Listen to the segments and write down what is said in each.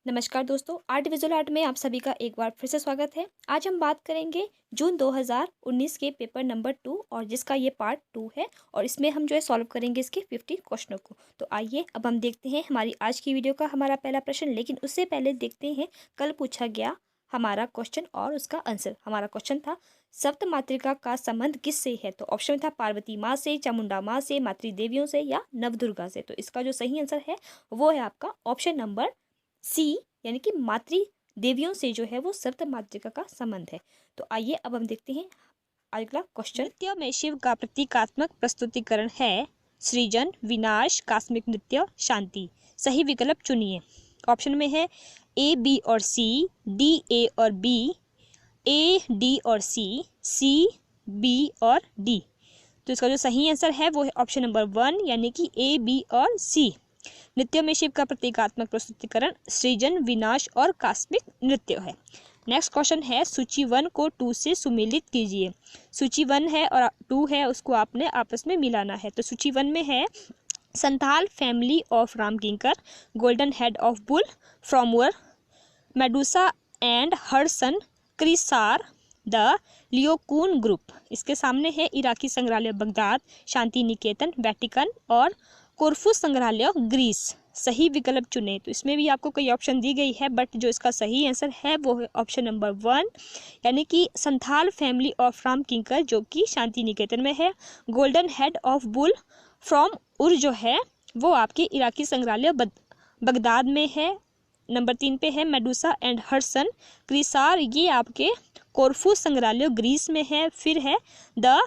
नमस्कार दोस्तों, art visual art में आप सभी का एक बार फिर से स्वागत है। आज हम बात करेंगे जून 2019 के पेपर नंबर 2 और जिसका ये पार्ट 2 है और इसमें हम जो है सॉल्व करेंगे इसके 50 क्वेश्चनों को। तो आइए अब हम देखते हैं हमारी आज की वीडियो का हमारा पहला प्रश्न, लेकिन उससे पहले देखते हैं कल पूछा गया हमारा क्वेश्चन और उसका आंसर। हमारा क्वेश्चन था सप्त मातृका का संबंध किससे है। तो ऑप्शन था पार्वती माँ से, चामुंडा माँ से, मातृदेवियों से या नवदुर्गा से। तो इसका जो सही आंसर है वो है आपका ऑप्शन नंबर सी, यानी कि मातृ देवियों से जो है वो सप्त मातृका का संबंध है। तो आइए अब हम देखते हैं अगला क्वेश्चन। नृत्य में शिव का प्रतीकात्मक प्रस्तुतिकरण है सृजन, विनाश, कॉस्मिक नृत्य, शांति। सही विकल्प चुनिए। ऑप्शन में है ए, बी और सी, डी, ए और बी, ए, डी और सी, बी और डी। तो इसका जो सही आंसर है वो है ऑप्शन नंबर 1, यानी कि ए, बी और सी। नृत्य में शिव का प्रतीकात्मक प्रस्तुतिकरण सृजन, विनाश और कॉस्मिक नृत्य है। नेक्स्ट क्वेश्चन है सूची 1 को 2 से सुमेलित कीजिए। सूची 1 है और 2 है, उसको आपने आपस में मिलाना है। तो सूची 1 में है Santhal family of Ram Kinkar, golden head of bull, फ्रॉमवर, मेडुसा एंड हर सन, क्रिसार, द लियोकून ग्रुप। इसके सामने है इराकी संग्रहालय बगदाद, शांति निकेतन वेटिकन और कोरफू संग्रहालय ग्रीस। सही विकल्प चुने। तो इसमें भी आपको कई ऑप्शन दी गई है, बट जो इसका सही आंसर है वो है ऑप्शन नंबर 1, यानी कि संथाल फैमिली ऑफ राम किंकर जो कि शांति निकेतन में है, golden head of bull from उर जो है वो आपके इराकी संग्रहालय बगदाद में है। नंबर 3 पे है मेडुसा एंड हर्सन क्रिसार, ये आपके कोरफू संग्रहालय ग्रीस में है। फिर है द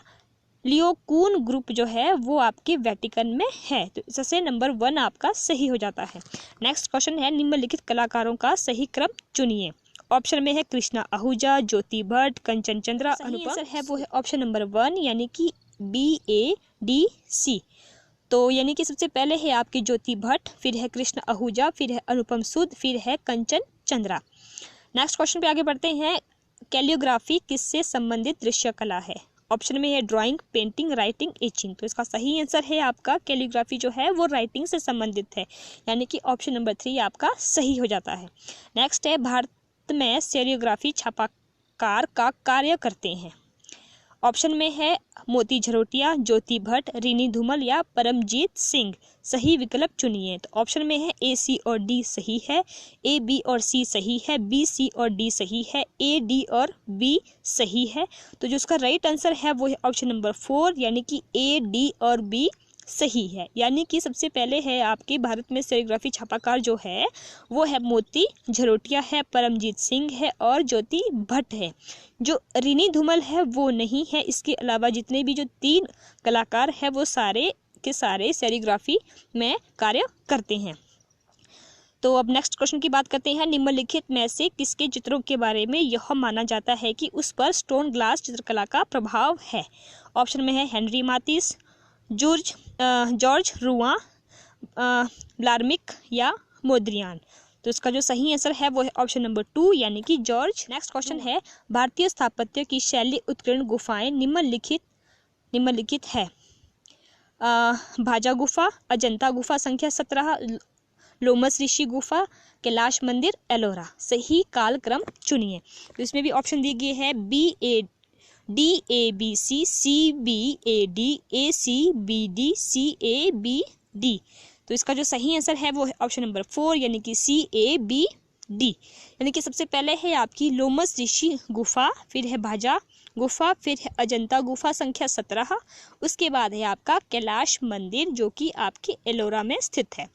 लियोकून ग्रुप जो है वो आपके वेटिकन में है। तो इससे नंबर 1 आपका सही हो जाता है। नेक्स्ट क्वेश्चन है निम्नलिखित कलाकारों का सही क्रम चुनिए। ऑप्शन में है कृष्णा आहूजा, ज्योति भट्ट, कंचन चंद्रा, अनुपम। आंसर है वो है ऑप्शन नंबर 1, यानी कि बी, ए, डी, सी। तो यानी कि सबसे पहले है आपकी ज्योति भट्ट, फिर है कृष्ण आहूजा, फिर है अनुपम सूद, फिर है कंचन चंद्रा। नेक्स्ट क्वेश्चन पे आगे बढ़ते हैं। कैलियोग्राफी किससे संबंधित दृश्य कला है। ऑप्शन में है ड्राइंग, पेंटिंग, राइटिंग, एचिंग। तो इसका सही आंसर है आपका कैलियोग्राफी जो है वो राइटिंग से संबंधित है, यानी कि ऑप्शन नंबर 3 आपका सही हो जाता है। नेक्स्ट है भारत में सेरियोग्राफी छापाकार का कार्य करते हैं। ऑप्शन में है मोती झरोटिया, ज्योति भट्ट, रीनी धूमल या परमजीत सिंह। सही विकल्प चुनिए। तो ऑप्शन में है ए, सी और डी सही है, ए, बी और सी सही है, बी, सी और डी सही है, ए, डी और बी सही है। तो जो उसका राइट आंसर है वो है ऑप्शन नंबर 4, यानी कि ए, डी और बी सही है। यानी कि सबसे पहले है आपके भारत में सेरियोग्राफी छापाकार जो है वो है मोती झरोटिया है, परमजीत सिंह है और ज्योति भट्ट है। जो रीनी धूमल है वो नहीं है। इसके अलावा जितने भी जो 3 कलाकार है वो सारे के सारे सेरियोग्राफी में कार्य करते हैं। तो अब नेक्स्ट क्वेश्चन की बात करते हैं। निम्नलिखित में से किसके चित्रों के बारे में यह माना जाता है कि उस पर स्टोन ग्लास चित्रकला का प्रभाव है। ऑप्शन में है हेनरी मातिस, जॉर्ज रुआ, ब्लार्मिक या मोद्रियान। तो इसका जो सही आंसर है वो है ऑप्शन नंबर 2, यानी कि जॉर्ज। नेक्स्ट क्वेश्चन है भारतीय स्थापत्य की शैली उत्कीर्ण गुफाएं निम्नलिखित है। भाजा गुफा, अजंता गुफा संख्या 17, लोमस ऋषि गुफा, कैलाश मंदिर, एलोरा। सही कालक्रम चुनिए। तो इसमें भी ऑप्शन दिए गए हैं बी, ए, डी, ए, बी, सी, बी, ए, डी, ए, सी, बी, डी, सी, ए, बी, डी। तो इसका जो सही आंसर है वो है ऑप्शन नंबर 4, यानी कि सी, ए, बी, डी। यानी कि सबसे पहले है आपकी लोमस ऋषि गुफा, फिर है भाजा गुफा, फिर है अजंता गुफा संख्या 17, उसके बाद है आपका कैलाश मंदिर जो कि आपके एलोरा में स्थित है।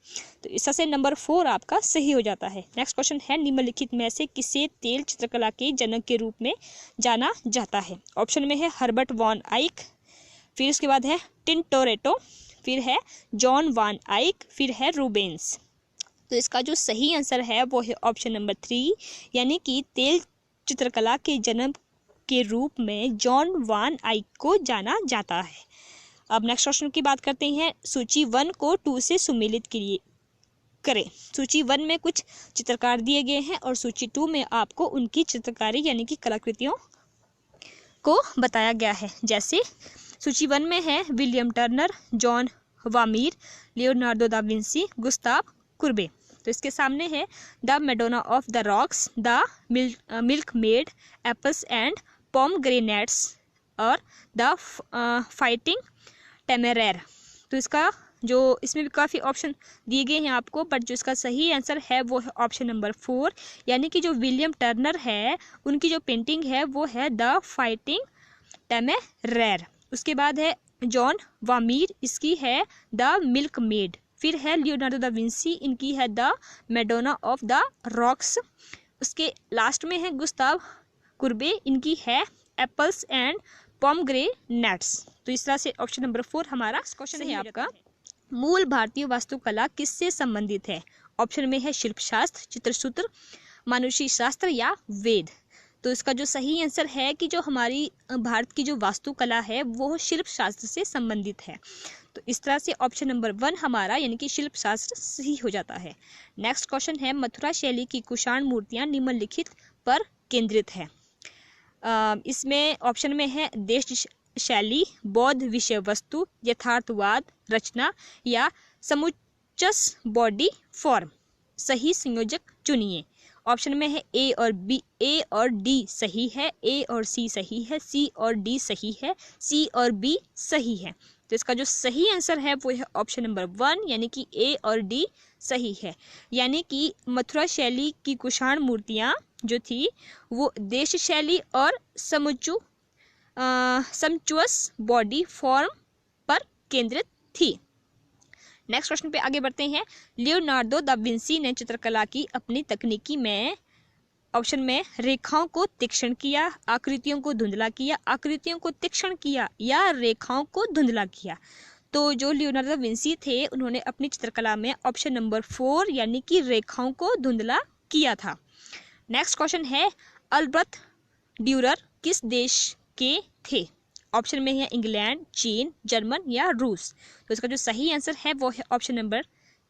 तो इससे नंबर 4 आपका सही हो जाता है। नेक्स्ट क्वेश्चन है निम्नलिखित में से किसे तेल चित्रकला के जनक के रूप में जाना जाता है। ऑप्शन में है हर्बर्ट वॉन आइक, फिर उसके बाद है टिंटोरेटो, फिर है जॉन वान आइक, फिर है रूबेंस। तो इसका जो सही आंसर है वो है ऑप्शन नंबर 3, यानी कि तेल चित्रकला के जनक के रूप में जॉन वान आइक को जाना जाता है। अब नेक्स्ट क्वेश्चन की बात करते हैं। सूची 1 को 2 से सुमेलित करें। सूची 1 में कुछ चित्रकार दिए गए हैं और सूची 2 में आपको उनकी चित्रकारी यानी कि कलाकृतियों को बताया गया है। जैसे सूची 1 में है William Turner, John Vermeer, Leonardo da Vinci, Gustave Courbet. तो इसके सामने है the Madonna of the rocks, the milkmaid, apples and pomegranates और द फाइटिंग टेमेरेर। तो इसका जो इसमें भी काफ़ी ऑप्शन दिए गए हैं आपको, बट जो इसका सही आंसर है वो है ऑप्शन नंबर 4, यानी कि जो विलियम टर्नर है उनकी जो पेंटिंग है वो है द फाइटिंग टेमेरेर। उसके बाद है जॉन वामीर, इसकी है द मिल्क मेड। फिर है लियोनार्डो दा विंसी, इनकी है the Madonna of the rocks. उसके लास्ट में है गुस्ताव कुर्बे, इनकी है एप्पल्स एंड पोमग्रेनेट्स। तो इस तरह से ऑप्शन नंबर 4 हमारा क्वेश्चन है आपका। मूल भारतीय वास्तुकला किससे संबंधित है? ऑप्शन में है शिल्पशास्त्र, चित्रसूत्र, मानुषी शास्त्र या वेद। तो इसका जो सही आंसर है कि जो हमारी भारत की जो वास्तुकला है वो शिल्प शास्त्र से संबंधित है। तो इस तरह से ऑप्शन नंबर 1 हमारा यानी कि शिल्प शास्त्र सही हो जाता है। नेक्स्ट क्वेश्चन है मथुरा शैली की कुषाण मूर्तियां निम्नलिखित पर केंद्रित है। इसमें ऑप्शन में है देश शैली, बौद्ध विषय वस्तु, यथार्थवाद, रचना या समुच्चस बॉडी फॉर्म। सही संयोजक चुनिए। ऑप्शन में है ए और डी सही है, ए और सी सही है, सी और डी सही है, सी और बी सही है। तो इसका जो सही आंसर है वो है ऑप्शन नंबर 1 यानी कि ए और डी सही है। यानी कि मथुरा शैली की कुषाण मूर्तियाँ जो थी वो देश शैली और समचुअस बॉडी फॉर्म पर केंद्रित थी। नेक्स्ट क्वेश्चन पे आगे बढ़ते हैं। लियोनार्डो दा विंसी ने चित्रकला की अपनी तकनीकी में ऑप्शन में रेखाओं को तीक्ष्ण किया, आकृतियों को धुंधला किया, आकृतियों को तीक्ष्ण किया या रेखाओं को धुंधला किया। तो जो लियोनार्डो दा विंसी थे उन्होंने अपनी चित्रकला में ऑप्शन नंबर 4 यानी कि रेखाओं को धुंधला किया था। नेक्स्ट क्वेश्चन है अल्ब्रेcht ड्यूरर किस देश के थे? ऑप्शन में है इंग्लैंड, चीन, जर्मन या रूस। तो इसका जो सही आंसर है वो है ऑप्शन नंबर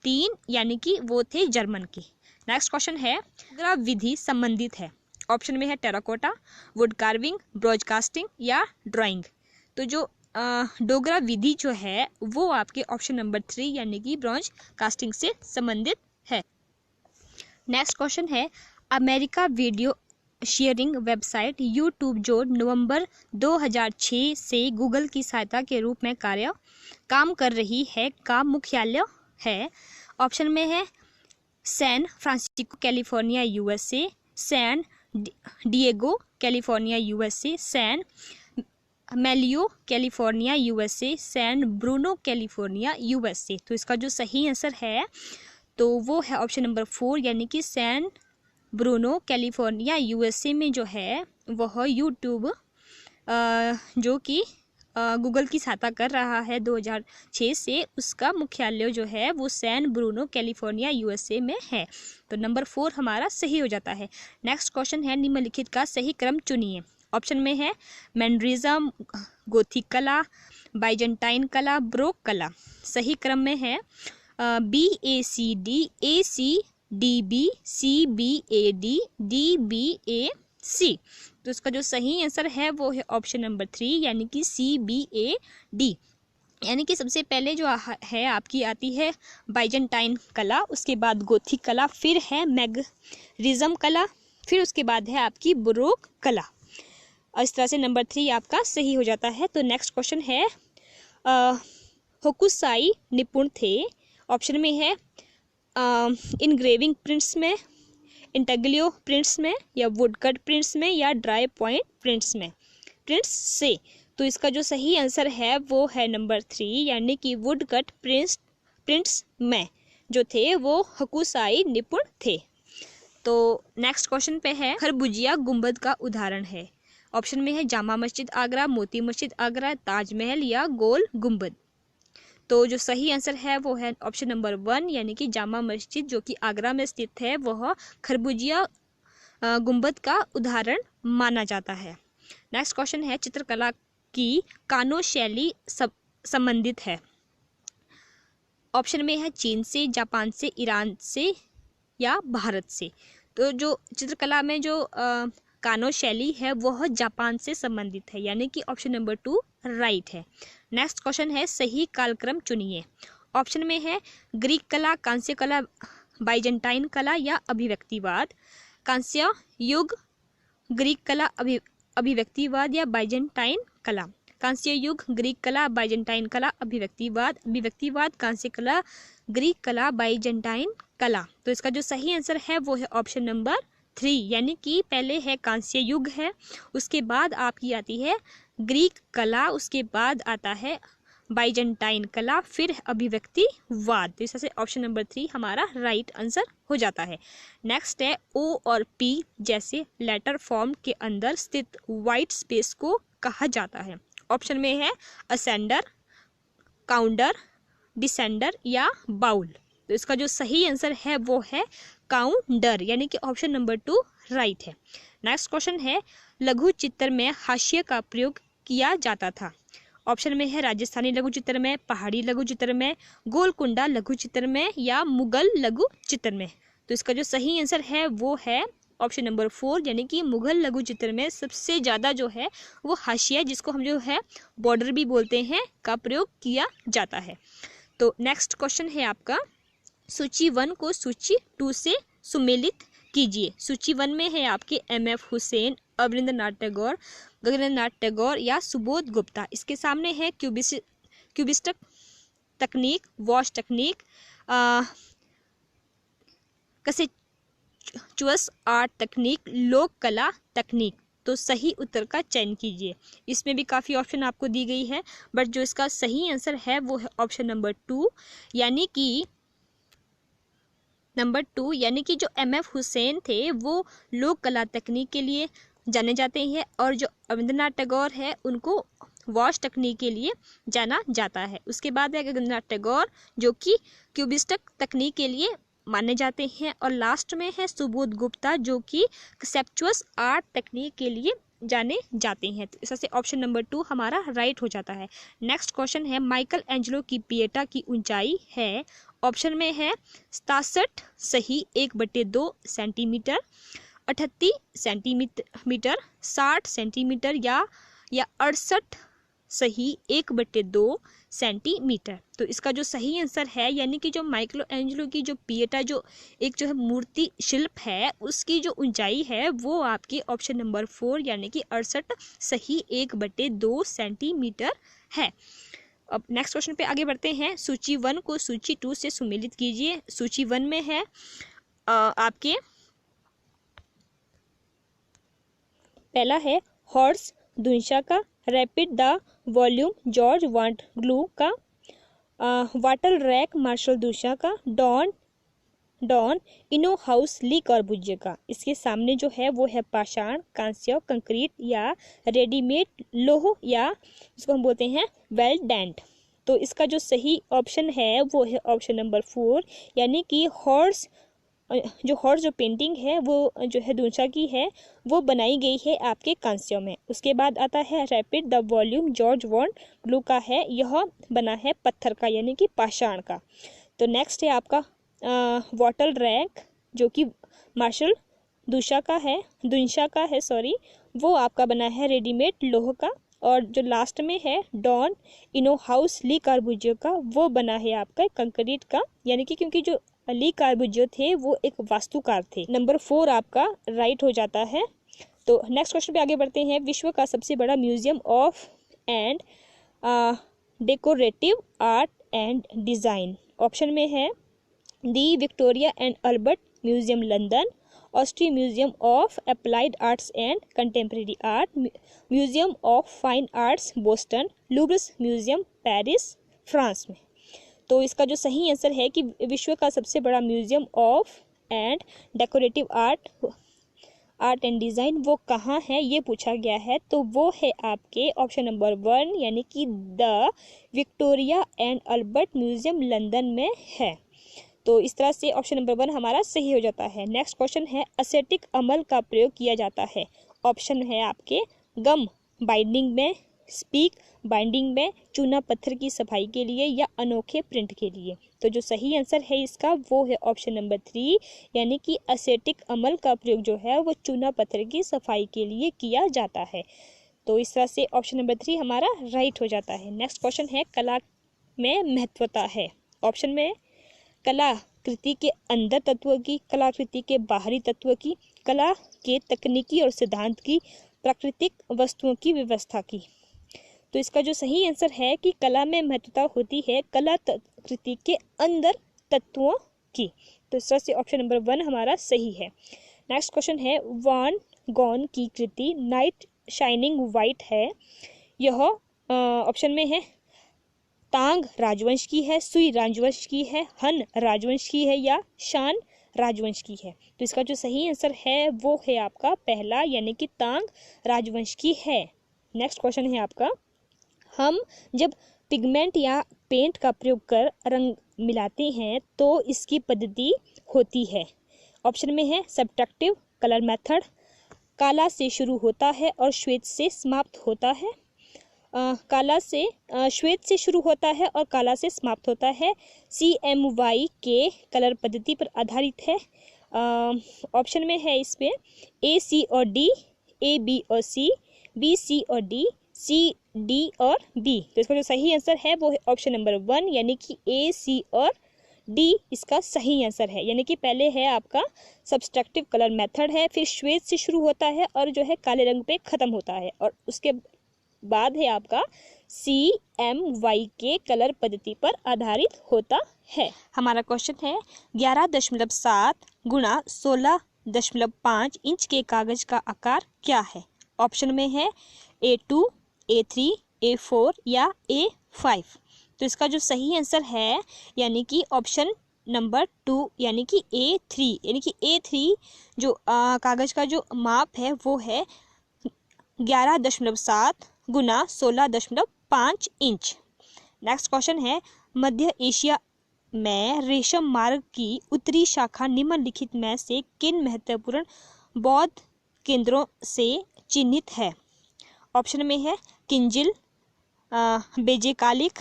3 यानी कि वो थे जर्मन के। नेक्स्ट क्वेश्चन है डोगरा विधि संबंधित है। ऑप्शन में है terracotta, wood carving, bronze casting या ड्राइंग। तो जो डोगरा विधि जो है वो आपके ऑप्शन नंबर 3 यानी कि ब्रॉन्ज कास्टिंग से संबंधित है। नेक्स्ट क्वेश्चन है America video sharing website YouTube जो नवंबर 2006 से गूगल की सहायता के रूप में काम कर रही है का मुख्यालय है। ऑप्शन में है San Francisco California USA, San Diego California USA, San मेलियो California USA, San Bruno California USA. तो इसका जो सही आंसर है तो वो है ऑप्शन नंबर 4 यानी कि सैन ब्रूनो कैलिफोर्निया यूएसए में जो है वह यूट्यूब जो कि गूगल की सहायता कर रहा है 2006 से, उसका मुख्यालय जो है वो सैन ब्रूनो कैलिफोर्निया यूएसए में है। तो नंबर 4 हमारा सही हो जाता है। नेक्स्ट क्वेश्चन है निम्नलिखित का सही क्रम चुनिए। ऑप्शन में है मैनरिज्म, गोथिक कला, बाइजेंटाइन कला, ब्रोक कला। सही क्रम में है BACD, ACDB, CBAD, DBAC। तो इसका जो सही आंसर है वो है ऑप्शन नंबर 3 यानी कि CBAD। यानी कि सबसे पहले जो है आपकी आती है बाइजेंटाइन कला, उसके बाद गोथिक कला, फिर है मैनरिज्म कला, फिर उसके बाद है आपकी ब्रोक कला। और इस तरह से नंबर 3 आपका सही हो जाता है। तो नेक्स्ट क्वेश्चन है होकुसाई निपुण थे। ऑप्शन में है इनग्रेविंग प्रिंट्स में, इंटेग्लियो प्रिंट्स में या वुडकट प्रिंट्स में या ड्राई पॉइंट प्रिंट्स से। तो इसका जो सही आंसर है वो है नंबर 3 यानी कि वुडकट प्रिंट्स में जो थे वो होकुसाई निपुण थे। तो नेक्स्ट क्वेश्चन पे है खरबूजिया गुंबद का उदाहरण है। ऑप्शन में है जामा मस्जिद आगरा, मोती मस्जिद आगरा, ताजमहल या गोल गुंबद। तो जो सही आंसर है वो है ऑप्शन नंबर 1 यानी कि जामा मस्जिद जो कि आगरा में स्थित है वह खरबूजिया गुंबद का उदाहरण माना जाता है। नेक्स्ट क्वेश्चन है चित्रकला की कानो शैली संबंधित है। ऑप्शन में है चीन से, जापान से, ईरान से या भारत से। तो जो चित्रकला में जो कानो शैली है वह जापान से संबंधित है यानी कि ऑप्शन नंबर 2 राइट है। नेक्स्ट क्वेश्चन है सही कालक्रम चुनिए। ऑप्शन में है ग्रीक कला, कांस्य कला, बाइजेंटाइन कला या अभिव्यक्तिवाद, कांस्य युग ग्रीक कला अभिव्यक्तिवाद या बाइजेंटाइन कला, कांस्य युग ग्रीक कला बाइजेंटाइन कला अभिव्यक्तिवाद, अभिव्यक्तिवाद कांस्य कला ग्रीक कला बाइजेंटाइन कला। तो इसका जो सही आंसर है वो है ऑप्शन नंबर 3, यानी कि पहले है कांस्य युग है, उसके बाद आपकी आती है ग्रीक कला, उसके बाद आता है बाइजेंटाइन कला, फिर अभिव्यक्तिवाद। तो इससे ऑप्शन नंबर 3 हमारा राइट आंसर हो जाता है। नेक्स्ट है ओ और पी जैसे लेटर फॉर्म के अंदर स्थित व्हाइट स्पेस को कहा जाता है। ऑप्शन में है असेंडर, काउंटर, डिसेंडर या बाउल। तो इसका जो सही आंसर है वो है काउंटर, यानी कि ऑप्शन नंबर 2 राइट है। नेक्स्ट क्वेश्चन है लघु चित्र में हाशिए का प्रयोग किया जाता था। ऑप्शन में है राजस्थानी लघु चित्र में, पहाड़ी लघु चित्र में, गोलकुंडा लघु चित्र में या मुगल लघु चित्र में। तो इसका जो सही आंसर है वो है ऑप्शन नंबर 4, यानी कि मुगल लघु चित्र में सबसे ज़्यादा जो है वो हाशिया, जिसको हम जो है बॉर्डर भी बोलते हैं, का प्रयोग किया जाता है। तो नेक्स्ट क्वेश्चन है आपका सूची 1 को सूची 2 से सुमेलित कीजिए। सूची 1 में है आपके MF हुसैन, अवनींद्रनाथ टैगोर, गगनेंद्रनाथ टैगोर या सुबोध गुप्ता। इसके सामने है क्यूबिस्टिक तकनीक, वॉश तकनीक, कंसेप्चुअल आर्ट तकनीक, लोक कला तकनीक। तो सही उत्तर का चयन कीजिए। इसमें भी काफ़ी ऑप्शन आपको दी गई है, बट जो इसका सही आंसर है वो है ऑप्शन नंबर 2, यानी कि जो MF हुसैन थे वो लोक कला तकनीक के लिए जाने जाते हैं, और जो अवनींद्रनाथ टैगोर है उनको वॉश तकनीक के लिए जाना जाता है। उसके बाद है गगनेंद्रनाथ टैगोर जो कि क्यूबिस्टिक तकनीक के लिए माने जाते हैं, और लास्ट में है सुबोध गुप्ता जो कि कंसेप्चुअल आर्ट तकनीक के लिए जाने जाते हैं। तो इससे ऑप्शन नंबर 2 हमारा राइट हो जाता है। नेक्स्ट क्वेश्चन है माइकल एंजेलो की पिएटा की ऊंचाई है। ऑप्शन में है 67 सही 1/2 सेंटीमीटर, 38 सेंटीमीटर, 60 सेंटीमीटर या 68 सही 1/2 सेंटीमीटर। तो इसका जो सही आंसर है, यानी कि जो माइकल एंजेलो की जो पिएटा जो एक जो है मूर्ति शिल्प है उसकी जो ऊंचाई है वो आपकी ऑप्शन नंबर 4 यानी कि 68 सही 1/2 सेंटीमीटर है। अब नेक्स्ट क्वेश्चन पे आगे बढ़ते हैं। सूची 1 को सूची 2 से सुमेलित कीजिए। सूची 1 में है आपके पहला है हॉर्स दुनशा का, rapid the volume George want glue का, वाटर रैक मार्शल दुशा का, डॉन इनो हाउस ली कॉर्बुजिए का। इसके सामने जो है वो है पाषाण, कांस्य, कंक्रीट या रेडीमेड लोह या इसको हम बोलते हैं वेल डेंट। तो इसका जो सही ऑप्शन है वो है ऑप्शन नंबर 4, यानी कि हॉर्स जो पेंटिंग है वो जो है दुनशा की है वो बनाई गई है आपके कांस्य में। उसके बाद आता है rapid the volume George want glue का है, यह बना है पत्थर का यानी कि पाषाण का। तो नेक्स्ट है आपका वाटर रैक जो कि मार्शल दुनशा का है सॉरी, वो आपका बना है रेडीमेड लोह का। और जो लास्ट में है डॉन इनो हाउस ली कॉर्बुजिए का, वो बना है आपका कंक्रीट का, यानी कि क्योंकि जो ली कॉर्बुजिए थे वो एक वास्तुकार थे। नंबर 4 आपका राइट हो जाता है। तो नेक्स्ट क्वेश्चन पे आगे बढ़ते हैं। विश्व का सबसे बड़ा museum of and decorative art and design. Option में है the Victoria and Albert museum London, Austria museum of applied arts and contemporary art, museum of fine arts Boston, Louvre museum Paris France में। तो इसका जो सही answer है कि विश्व का सबसे बड़ा museum of and decorative art and design वो कहाँ है ये पूछा गया है। तो वो है आपके ऑप्शन नंबर 1 यानी कि the Victoria and Albert museum London में है। तो इस तरह से ऑप्शन नंबर 1 हमारा सही हो जाता है। नेक्स्ट क्वेश्चन है एसेटिक अमल का प्रयोग किया जाता है। ऑप्शन है आपके गम बाइंडिंग में, स्पीक बाइंडिंग में, चूना पत्थर की सफाई के लिए या अनोखे प्रिंट के लिए। तो जो सही आंसर है इसका वो है ऑप्शन नंबर 3 यानी कि एसेटिक अमल का प्रयोग जो है वो चूना पत्थर की सफाई के लिए किया जाता है। तो इस तरह से ऑप्शन नंबर 3 हमारा राइट हो जाता है। नेक्स्ट क्वेश्चन है कला में महत्वता है। ऑप्शन में कला कृति के अंदर तत्व की, कलाकृति के बाहरी तत्व की, कला के तकनीकी और सिद्धांत की, प्राकृतिक वस्तुओं की व्यवस्था की। तो इसका जो सही आंसर है कि कला में महत्वता होती है कृति के अंदर तत्वों की। तो इस तरह से ऑप्शन नंबर 1 हमारा सही है। नेक्स्ट क्वेश्चन है, वान गॉन की कृति नाइट शाइनिंग वाइट है, यह ऑप्शन में है तांग राजवंश की है, सुई राजवंश की है, हन राजवंश की है या शान राजवंश की है। तो इसका जो सही आंसर है वो है आपका पहला, यानी कि तांग राजवंश की है। नेक्स्ट क्वेश्चन है आपका, हम जब पिगमेंट या पेंट का प्रयोग कर रंग मिलाते हैं तो इसकी पद्धति होती है। ऑप्शन में है सब्ट्रैक्टिव कलर मेथड, काला से शुरू होता है और श्वेत से समाप्त होता है, श्वेत से शुरू होता है और काला से समाप्त होता है, CMY के कलर पद्धति पर आधारित है। ऑप्शन में है इस पे A, C और D, A, B और C, B, C और D, C, D और B। तो इसका जो सही आंसर है वो है ऑप्शन नंबर 1, यानी कि A, C और D इसका सही आंसर है। यानी कि पहले है आपका सब्सट्रैक्टिव कलर मेथड है, फिर श्वेत से शुरू होता है और जो है काले रंग पे खत्म होता है, और उसके बाद है आपका CMY के कलर पद्धति पर आधारित होता है। हमारा क्वेश्चन है 11.7 गुणा 16.5 इंच के कागज का आकार क्या है। ऑप्शन में है A2, A3, A4 या A5। तो इसका जो सही आंसर है यानी कि ऑप्शन नंबर 2 यानी कि A3, यानी कि A3 जो कागज का जो माप है वो है 11.7 गुना 16.5 इंच। नेक्स्ट क्वेश्चन है, मध्य एशिया में रेशम मार्ग की उत्तरी शाखा निम्नलिखित में से किन महत्वपूर्ण बौद्ध केंद्रों से चिन्हित है। ऑप्शन में है किंजिल, बेजेकालिक,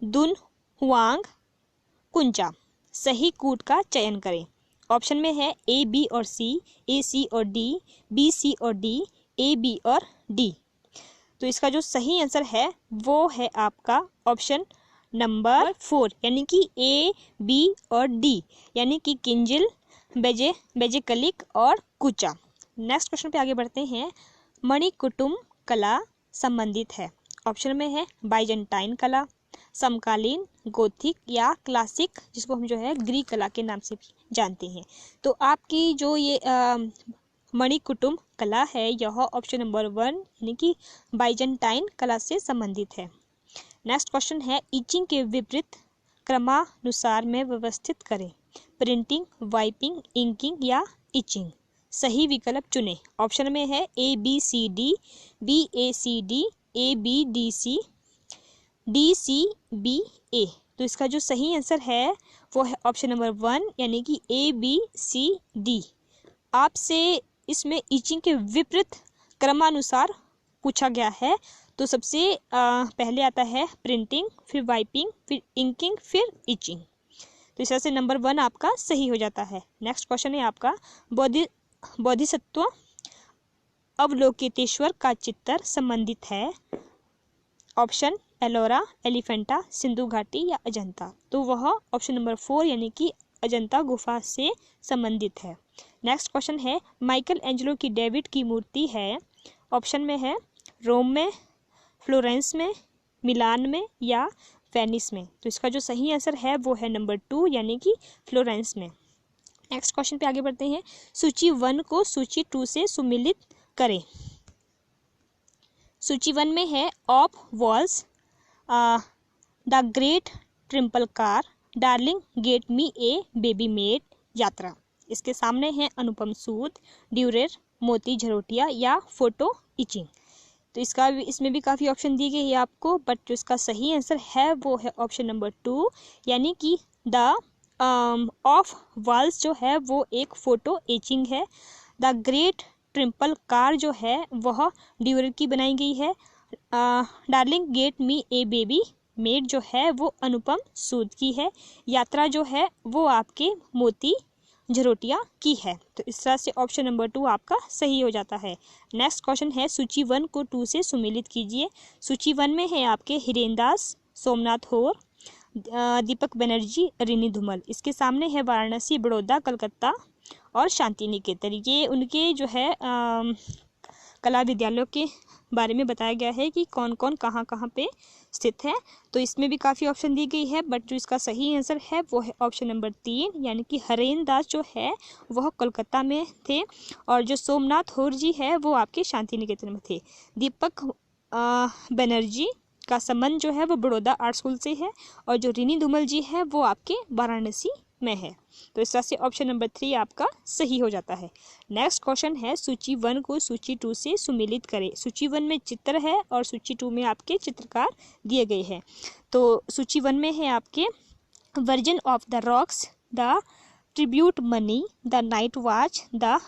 दुन हुआंग, कुंचा। सही कूट का चयन करें। ऑप्शन में है A, B और C, A, C और D, B, C और D, A, B और D। तो इसका जो सही आंसर है वो है आपका ऑप्शन नंबर 4, यानी कि A, B और D, यानी कि किंजिल, बेजेकलिक और कुचा। नेक्स्ट क्वेश्चन पे आगे बढ़ते हैं, मणिकुटुम कला संबंधित है। ऑप्शन में है बाइजेंटाइन कला, समकालीन, गोथिक या क्लासिक, जिसको हम जो है ग्रीक कला के नाम से भी जानते हैं। तो आपकी जो ये मणिकुटुम कला है यह ऑप्शन नंबर 1 यानी कि बाइजेंटाइन कला से संबंधित है। नेक्स्ट क्वेश्चन है, इचिंग के विपरीत क्रमानुसार में व्यवस्थित करें। प्रिंटिंग, वाइपिंग, इंकिंग या इचिंग। सही विकल्प चुनें। ऑप्शन में है A, B, C, D, B, A, C, D, A, B, D, C, D, C, B, A। तो इसका जो सही आंसर है वो है ऑप्शन नंबर 1 यानी कि A, B, C, D। आपसे इसमें इचिंग के विपरीत क्रमानुसार पूछा गया है, तो सबसे पहले आता है प्रिंटिंग, फिर वाइपिंग, फिर इंकिंग, फिर इचिंग। तो इस तरह से नंबर 1 आपका सही हो जाता है। नेक्स्ट क्वेश्चन है आपका, बोधिसत्व अवलोकितेश्वर का चित्र संबंधित है। ऑप्शन एलोरा, एलिफेंटा, सिंधु घाटी या अजंता। तो वह ऑप्शन नंबर 4 यानी कि अजंता गुफा से संबंधित है। नेक्स्ट क्वेश्चन है, माइकल एंजेलो की डेविड की मूर्ति है। ऑप्शन में है रोम में, फ्लोरेंस में, मिलान में या वेनिस में। तो इसका जो सही आंसर है वो है नंबर 2 यानी कि फ्लोरेंस में। नेक्स्ट क्वेश्चन पे आगे बढ़ते हैं, सूची 1 को सूची 2 से सुमिलित करें। सूची 1 में है ऑफ वॉल्स, द ग्रेट ट्रिम्पल car, darling get me a baby maid, यात्रा। इसके सामने है अनुपम सूद, ड्यूरेर, मोती झरोटिया या फोटो इचिंग। तो इसमें भी काफ़ी ऑप्शन दी गई है आपको, बट जो इसका सही आंसर है वो है ऑप्शन नंबर 2 यानी कि द ऑफ वॉल्स जो है वो एक फोटो एचिंग है। द ग्रेट ट्रिम्पल कार जो है वह ड्यूरेर की बनाई गई है। Darling get me a baby made जो है वो अनुपम सूद की है। यात्रा जो है वो आपके मोती झरोटिया की है। तो इस तरह से ऑप्शन नंबर 2 आपका सही हो जाता है। नेक्स्ट क्वेश्चन है, सूची 1 को 2 से सुमिलित कीजिए। सूची 1 में है आपके हिरेन दास, सोमनाथ होर, दीपक बनर्जी, रीनी धूमल। इसके सामने है वाराणसी, बड़ौदा, कलकत्ता और शांति निकेतन। ये उनके जो है कला विद्यालयों के बारे में बताया गया है कि कौन कौन कहाँ कहाँ पे स्थित है। तो इसमें भी काफ़ी ऑप्शन दी गई है, बट जो इसका सही आंसर है वो है ऑप्शन नंबर 3, यानी कि हरेन दास जो है वह कोलकाता में थे और जो सोमनाथ होर जी है वो आपके शांति निकेतन में थे। दीपक बनर्जी का संबंध जो है वो बड़ौदा आर्ट स्कूल से है और जो रीनी धूमल जी है वो आपके वाराणसी में है। तो इस तरह से ऑप्शन नंबर 3 आपका सही हो जाता है। नेक्स्ट क्वेश्चन है, सूची 1 को सूची 2 से सुमेलित करें। सूची 1 में चित्र है और सूची 2 में आपके चित्रकार दिए गए हैं। तो सूची 1 में है आपके version of the rocks, the tribute money, the night watch, the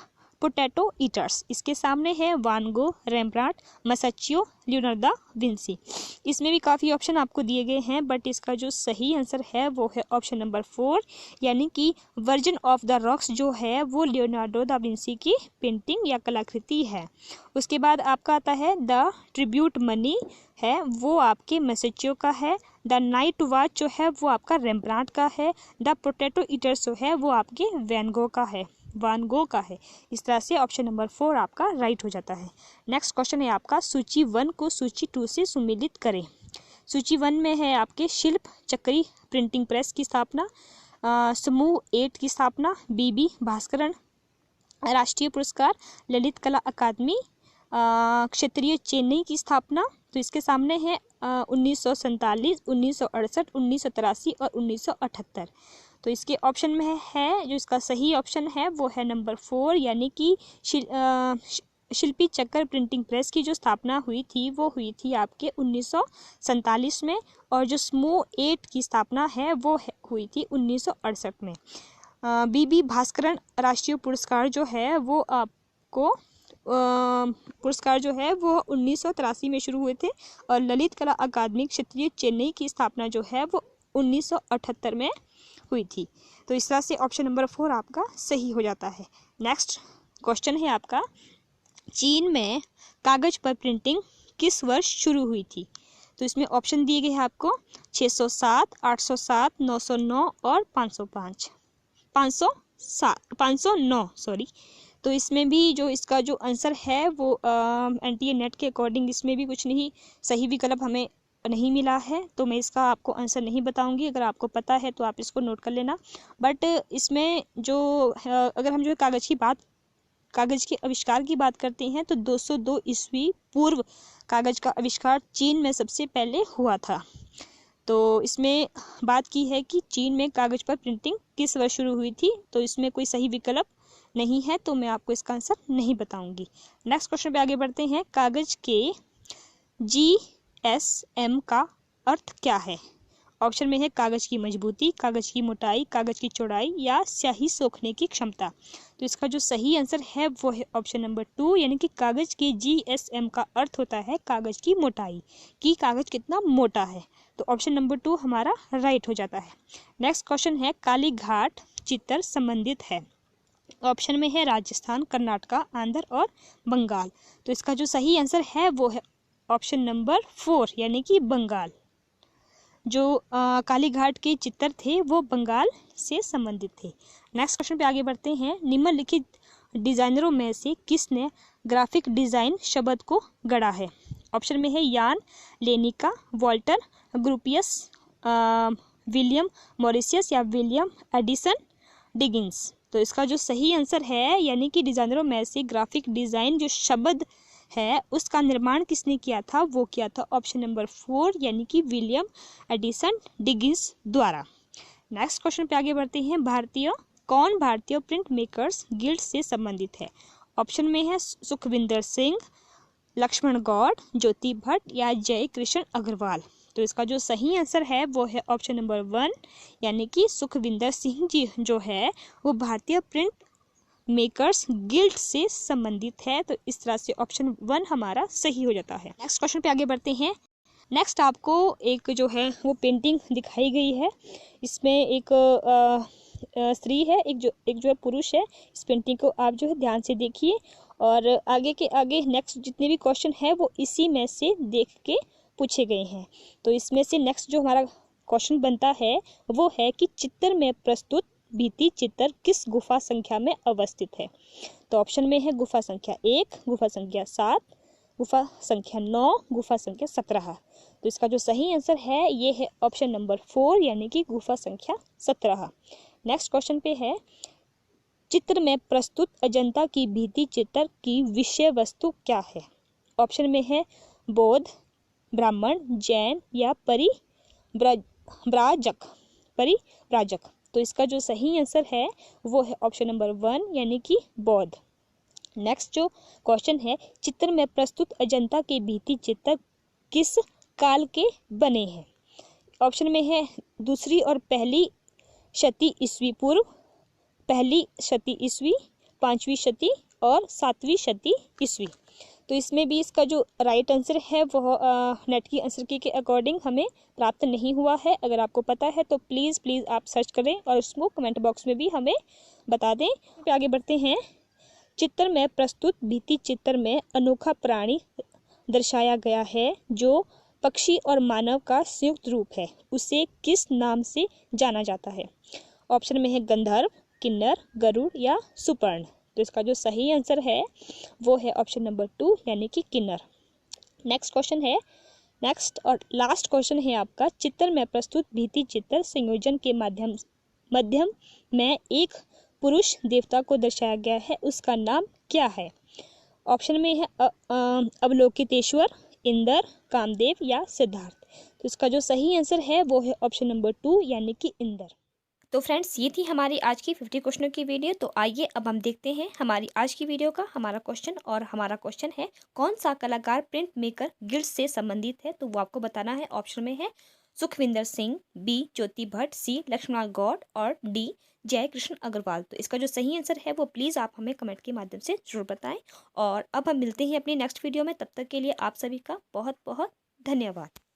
potato eaters. इसके सामने है वान गो, रेम्ब्रांट, मसाचियो, लियोनार्डो विंसी। इसमें भी काफ़ी ऑप्शन आपको दिए गए हैं, बट इसका जो सही आंसर है वो है ऑप्शन नंबर 4, यानी कि वर्जन ऑफ द रॉक्स जो है वो लियोनार्डो दा विंसी की पेंटिंग या कलाकृति है। उसके बाद आपका आता है द ट्रिब्यूट मनी है, वो आपके मसाचियो का है। द नाइट वॉच जो है वो आपका रेम्ब्रांट का है। द पोटैटो ईटर्स जो है वो आपके वैन गो का है। इस तरह से ऑप्शन नंबर 4 आपका राइट हो जाता है। नेक्स्ट क्वेश्चन है आपका, सूची 1 को सूची 2 से सुमेलित करें। सूची 1 में है आपके शिल्प चक्री प्रिंटिंग प्रेस की स्थापना, समूह 8 की स्थापना, बीबी भास्करन राष्ट्रीय पुरस्कार, ललित कला अकादमी क्षेत्रीय चेन्नई की स्थापना। तो इसके सामने है 1947, 1968, 1983 और 1978। तो इसके ऑप्शन में है जो इसका सही ऑप्शन है वो है नंबर 4, यानी कि शिल्पी चक्र प्रिंटिंग प्रेस की जो स्थापना हुई थी वो हुई थी आपके 1947 में और जो समूह 8 की स्थापना है वो हुई थी 1968 में। बीबी भास्करन राष्ट्रीय पुरस्कार जो है वो आपको पुरस्कार जो है वो 1983 में शुरू हुए थे और ललित कला अकादमी क्षेत्रीय चेन्नई की स्थापना जो है वो 1978 में हुई थी। तो इस तरह से ऑप्शन नंबर 4 आपका सही हो जाता है। नेक्स्ट क्वेश्चन है आपका, चीन में कागज पर प्रिंटिंग किस वर्ष शुरू हुई थी। तो इसमें ऑप्शन दिए गए हैं आपको 607, 807, 909 और 509 सॉरी। तो इसमें भी जो इसका जो आंसर है वो एनटीए नेट के अकॉर्डिंग इसमें भी कुछ नहीं सही विकल्प हमें नहीं मिला है, तो मैं इसका आपको आंसर नहीं बताऊंगी। अगर आपको पता है तो आप इसको नोट कर लेना। बट इसमें जो अगर हम जो कागज़ के आविष्कार की बात करते हैं तो 202 ईस्वी पूर्व कागज़ का आविष्कार चीन में सबसे पहले हुआ था। तो इसमें बात की है कि चीन में कागज़ पर प्रिंटिंग किस वर्ष शुरू हुई थी, तो इसमें कोई सही विकल्प नहीं है, तो मैं आपको इसका आंसर नहीं बताऊंगी। नेक्स्ट क्वेश्चन पे आगे बढ़ते हैं, कागज़ के GSM का अर्थ क्या है। ऑप्शन में है कागज़ की मजबूती, कागज़ की मोटाई, कागज़ की चौड़ाई या स्याही सोखने की क्षमता। तो इसका जो सही आंसर है वो है ऑप्शन नंबर 2, यानी कि कागज़ के GSM का अर्थ होता है कागज़ की मोटाई, कि कागज़ कितना मोटा है। तो ऑप्शन नंबर 2 हमारा राइट हो जाता है। नेक्स्ट क्वेश्चन है, काली घाट चित्र संबंधित है। ऑप्शन में है राजस्थान, कर्नाटका, आंध्र और बंगाल। तो इसका जो सही आंसर है वो है ऑप्शन नंबर 4, यानी कि बंगाल। जो काली घाट के चित्र थे वो बंगाल से संबंधित थे। नेक्स्ट क्वेश्चन पे आगे बढ़ते हैं, निम्नलिखित डिजाइनरों में से किसने ग्राफिक डिजाइन शब्द को गढ़ा है। ऑप्शन में है यान लेनिका, वॉल्टर ग्रुपियस, विलियम मॉरिसियस या विलियम एडिसन डिगिंस। तो इसका जो सही आंसर है, यानी कि डिजाइनरों में से ग्राफिक डिजाइन जो शब्द है उसका निर्माण किसने किया था, वो किया था ऑप्शन नंबर 4, यानी कि विलियम एडिसन डिगिंस द्वारा। नेक्स्ट क्वेश्चन पे आगे बढ़ते हैं, कौन भारतीय प्रिंट मेकर्स गिल्ड से संबंधित है। ऑप्शन में है सुखविंदर सिंह, लक्ष्मण गौड़, ज्योति भट्ट या जय कृष्ण अग्रवाल। तो इसका जो सही आंसर है वो है ऑप्शन नंबर 1, यानी कि सुखविंदर सिंह जी जो है वो भारतीय प्रिंट मेकर्स गिल्ड से संबंधित है। तो इस तरह से ऑप्शन 1 हमारा सही हो जाता है। नेक्स्ट क्वेश्चन पे आगे बढ़ते हैं। नेक्स्ट आपको एक जो है वो पेंटिंग दिखाई गई है। इसमें एक स्त्री है, एक जो है पुरुष है। इस पेंटिंग को आप जो है ध्यान से देखिए और आगे के आगे नेक्स्ट जितने भी क्वेश्चन है वो इसी में से देख के पूछे गए हैं। तो इसमें से नेक्स्ट जो हमारा क्वेश्चन बनता है वो है कि चित्र में प्रस्तुत भित्ति चित्र किस गुफा संख्या में अवस्थित है। तो ऑप्शन में है गुफा संख्या 1, गुफा संख्या 7, गुफा संख्या 9, गुफा संख्या 17। तो इसका जो सही आंसर है ये है ऑप्शन नंबर 4 यानी कि गुफा संख्या 17। नेक्स्ट क्वेश्चन पे है चित्र में प्रस्तुत अजंता की भित्ति चित्र की विषय वस्तु क्या है। ऑप्शन में है बौद्ध, ब्राह्मण, जैन या परिव्राजक। तो इसका जो सही आंसर है वो है ऑप्शन नंबर 1 यानी कि बौद्ध। नेक्स्ट जो क्वेश्चन है चित्र में प्रस्तुत अजंता के भित्ति चित्र किस काल के बने हैं। ऑप्शन में है दूसरी और पहली शती ईस्वी पूर्व, पहली शती ईस्वी, 5वीं शती और 7वीं शती ईस्वी। तो इसमें भी इसका जो राइट आंसर है वह नेट की आंसर की के अकॉर्डिंग हमें प्राप्त नहीं हुआ है। अगर आपको पता है तो प्लीज़ आप सर्च करें और उसको कमेंट बॉक्स में भी हमें बता दें। फिर आगे बढ़ते हैं। चित्र में प्रस्तुत भित्ति चित्र में अनोखा प्राणी दर्शाया गया है जो पक्षी और मानव का संयुक्त रूप है, उसे किस नाम से जाना जाता है। ऑप्शन में है गंधर्व, किन्नर, गरुड़ या सुपर्ण। तो इसका जो सही आंसर है वो है ऑप्शन नंबर 2 यानी कि किन्नर। नेक्स्ट क्वेश्चन है, नेक्स्ट और लास्ट क्वेश्चन है आपका चित्र में प्रस्तुत भित्ति चित्र संयोजन के माध्यम में एक पुरुष देवता को दर्शाया गया है, उसका नाम क्या है। ऑप्शन में है अवलोकितेश्वर, इंद्र, कामदेव या सिद्धार्थ। तो इसका जो सही आंसर है वो है ऑप्शन नंबर 2 यानी कि इंद्र। तो फ्रेंड्स ये थी हमारी आज की 50 क्वेश्चनों की वीडियो। तो आइए अब हम देखते हैं हमारी आज की वीडियो का हमारा क्वेश्चन। और हमारा क्वेश्चन है कौन सा कलाकार प्रिंट मेकर गिल्ड से संबंधित है। तो वो आपको बताना है। ऑप्शन में है सुखविंदर सिंह, बी ज्योति भट्ट, सी लक्ष्मण गौड़ और डी जय कृष्ण अग्रवाल। तो इसका जो सही आंसर है वो प्लीज़ आप हमें कमेंट के माध्यम से जरूर बताएं। और अब हम मिलते हैं अपनी नेक्स्ट वीडियो में। तब तक के लिए आप सभी का बहुत बहुत धन्यवाद।